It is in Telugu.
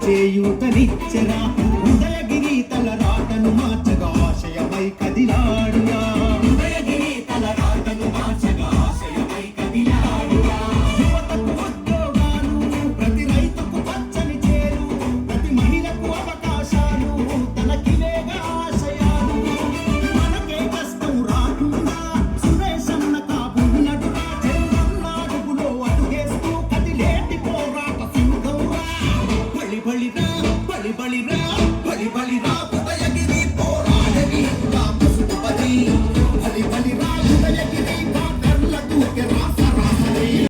చేయూతనిచ్చరా ఉదయగిరి తల రాటను మార్చగా ఆశయమై కదిలాడురా ఉదయగిరి తల రాటను మార్చగా ఆశయమై కదిలాడురా యువతకు ఉద్యోగాలు ప్రతి రైతుకు పచ్చని చేరు ప్రతి మహిళకు అవకాశాలు తనకివేగా ఆశయాలు మనకే కష్టం రాకుండా సురేశన్న కాబున్నడురా చెరువన్నాడుగులో అడుగేస్తూ కదిలేటి పోరాట సింగంరా బలి బలిరా